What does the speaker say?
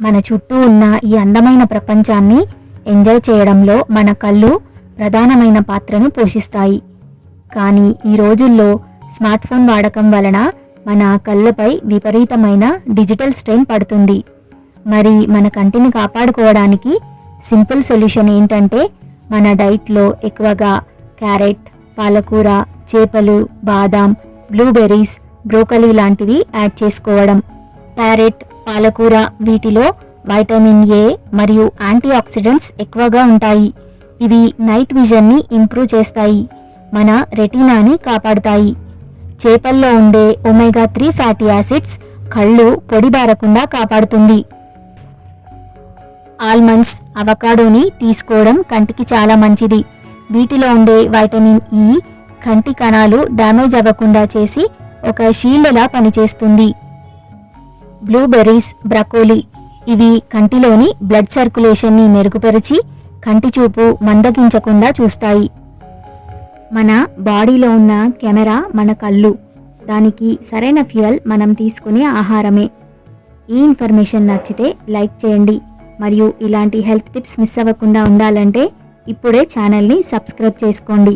మన చుట్టూ ఉన్న ఈ అందమైన ప్రపంచాన్ని ఎంజాయ్ చేయడంలో మన కళ్ళు ప్రధానమైన పాత్రను పోషిస్తాయి. కానీ ఈ రోజుల్లో స్మార్ట్ ఫోన్ వాడకం వలన మన కళ్ళపై విపరీతమైన డిజిటల్ స్ట్రెయిన్ పడుతుంది. మరి మన కంటిని కాపాడుకోవడానికి సింపుల్ సొల్యూషన్ ఏంటంటే మన డైట్లో ఎక్కువగా క్యారెట్, పాలకూర, చేపలు, బాదాం, బ్లూబెర్రీస్, బ్రోకలీ లాంటివి యాడ్ చేసుకోవడం. క్యారెట్, పాలకూర వీటిలో వైటమిన్ ఏ మరియు యాంటీ ఆక్సిడెంట్స్ ఎక్కువగా ఉంటాయి. ఇవి నైట్ విజన్ని ఇంప్రూవ్ చేస్తాయి, మన రెటీనాని కాపాడుతాయి. చేపల్లో ఉండే ఒమేగా 3 ఫ్యాటీ యాసిడ్స్ కళ్ళు పొడిబారకుండా కాపాడుతుంది. ఆల్మండ్స్, అవకాడోని తీసుకోవడం కంటికి చాలా మంచిది. వీటిలో ఉండే వైటమిన్ ఈ కంటి కణాలు డ్యామేజ్ అవ్వకుండా చేసి ఒక షీల్డ్లా పనిచేస్తుంది. బ్లూబెర్రీస్, బ్రకోలీ ఇవి కంటిలోని బ్లడ్ సర్క్యులేషన్ని మెరుగుపరిచి కంటి చూపు మందగించకుండా చూస్తాయి. మన బాడీలో ఉన్న కెమెరా మన కళ్ళు, దానికి సరైన ఫ్యూయల్ మనం తీసుకునే ఆహారమే. ఈ ఇన్ఫర్మేషన్ నచ్చితే లైక్ చేయండి మరియు ఇలాంటి హెల్త్ టిప్స్ మిస్ అవ్వకుండా ఉండాలంటే ఇప్పుడే ఛానల్ని సబ్స్క్రైబ్ చేసుకోండి.